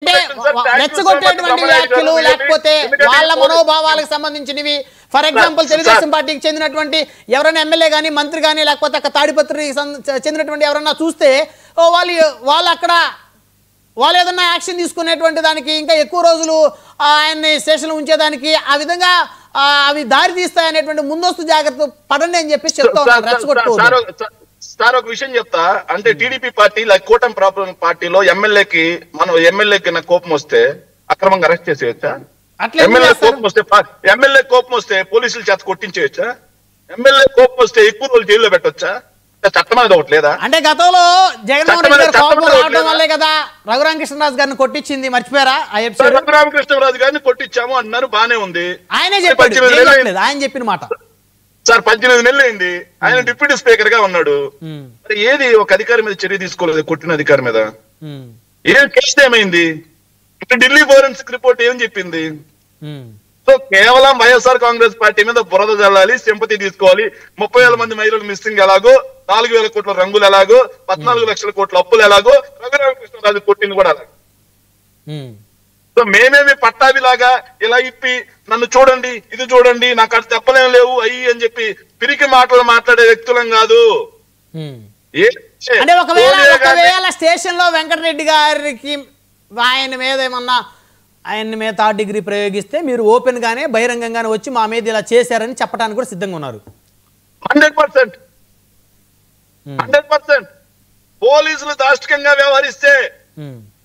రెచ్చగొట్టేటువంటి వ్యాఖ్యలు లేకపోతే వాళ్ళ మనోభావాలకు సంబంధించినవి ఫర్ ఎగ్జాంపుల్ తెలుగుదేశం పార్టీకి చెందినటువంటి ఎవరైనా ఎమ్మెల్యే కానీ మంత్రి కానీ లేకపోతే అక్కడ తాడిపత్రికి చెందినటువంటి ఎవరన్నా చూస్తే వాళ్ళు అక్కడ వాళ్ళు ఏదన్నా యాక్షన్ తీసుకునేటువంటి దానికి ఇంకా ఎక్కువ రోజులు ఆయన్ని స్టేషన్లో ఉంచేదానికి ఆ విధంగా అవి దారి తీస్తాయనేటువంటి ముందస్తు జాగ్రత్త పడండి అని చెప్పి చెప్తా ఉన్నారు. రెచ్చగొట్టు సార్ ఒక విషయం చెప్తా, అంటే టీడీపీ పార్టీ లైక్ కూటమి ప్రాబ్లం పార్టీలో ఎమ్మెల్యేకి నా కోపం వస్తే అక్రమంగా అరెస్ట్ చేసేయచ్చా? ఎమ్మెల్యే కోపం వస్తే పోలీసులు చేత కొట్టించేయచ్చా? ఎమ్మెల్యే కోపం వస్తే ఎక్కువ రోజులు జైల్లో పెట్టొచ్చా? చట్టం అనేది ఒకటి లేదా? అంటే గతంలో జగన్మోహన్ రెడ్డి గారు కోపం రావడం వల్లే కదా రఘురామకృష్ణరాజు గారిని కొట్టించింది, మర్చిపోయారా? రఘురామకృష్ణరాజు గారిని కొట్టించాము అన్నారు, బానే ఉంది. ఆయనే చెప్పాడు, ఆయన చెప్పిన మాట. సార్ 18 నెలలు అయింది, ఆయన డిప్యూటీ స్పీకర్ గా ఉన్నాడు. మరి ఏది ఒక అధికారి మీద చర్య తీసుకోలేదు? కొట్టిన అధికారి మీద ఏం కేసు ఏమైంది? ఢిల్లీ ఫోరెన్సిక్ రిపోర్ట్ ఏం చెప్పింది? సో కేవలం వైఎస్ఆర్ కాంగ్రెస్ పార్టీ మీద బురద జల్లాలి, సింపతి తీసుకోవాలి. 30,000 మంది మహిళలు మిస్సింగ్ ఎలాగో, 4,000 కోట్ల రంగులు ఎలాగో, 14 లక్షల కోట్ల అప్పులు ఎలాగో, రఘురామకృష్ణరాజు కొట్టింది కూడా అలాగే. సో మేమేమి పట్టాభిలాగా ఇలా ఇప్పి నన్ను చూడండి, ఇది చూడండి, నాకు అటు చెప్పలేం లేవు అయ్యి అని చెప్పి పిరికి మాటలు మాట్లాడే వ్యక్తులం కాదు. అంటే ఒకవేళ స్టేషన్ లో వెంకటరెడ్డి గారికి ఆయన మీద థర్డ్ డిగ్రీ ప్రయోగిస్తే మీరు ఓపెన్ గానే బహిరంగంగానే వచ్చి మా మీద ఇలా చేశారని చెప్పడానికి కూడా సిద్ధంగా ఉన్నారు. 100% పోలీసులు దాష్టికంగా వ్యవహరిస్తే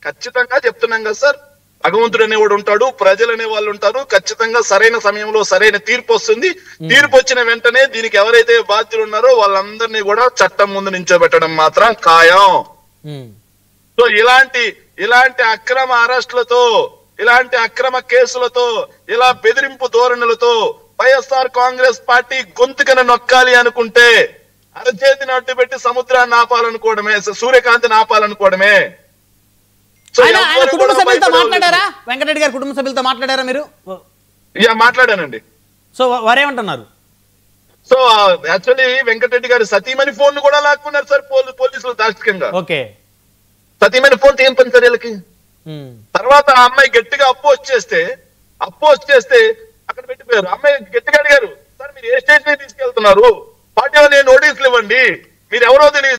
ఖచ్చితంగా చెప్తున్నాం కదా సార్, భగవంతుడు అనేవాడు ఉంటాడు, ప్రజలు అనే వాళ్ళు ఉంటారు. ఖచ్చితంగా సరైన సమయంలో సరైన తీర్పు వస్తుంది. తీర్పు వచ్చిన వెంటనే దీనికి ఎవరైతే బాధ్యులు ఉన్నారో వాళ్ళందరినీ కూడా చట్టం ముందు నించోబెట్టడం మాత్రం ఖాయం. సో ఇలాంటి అక్రమ అరెస్టులతో, ఇలాంటి అక్రమ కేసులతో, ఇలా బెదిరింపు ధోరణులతో వైఎస్ఆర్ కాంగ్రెస్ పార్టీ గొంతుకను నొక్కాలి అనుకుంటే అరచేతిని అడ్డు పెట్టి సముద్రాన్ని ఆపాలనుకోవడమే, సూర్యకాంతిని ఆపాలనుకోవడమే. కుటుంబ సభ్యులతో మాట్లాడారా? వెంకటరెడ్డి గారు కుటుంబ సభ్యులతో మాట్లాడారా మీరు? మాట్లాడానండి. సో వారేమంటున్నారు? సో యాక్చువల్లీ వెంకటరెడ్డి గారు సతీమణి ఫోన్ కూడా లాక్కున్నారు సార్ పోలీసులు దాష్టికంగా. ఓకే, సతీమణి ఫోన్ ఏం పని సార్ వీళ్ళకి? తర్వాత ఆ అమ్మాయి గట్టిగా అప్పు వచ్చేస్తే అక్కడ పెట్టిపోయారు. అమ్మాయి గట్టిగా అడిగారు, సార్ మీరు ఏ స్టేషన్ తీసుకెళ్తున్నారు, 41 నోటీసులు ఇవ్వండి, మీరు ఎవరో తెలియదు.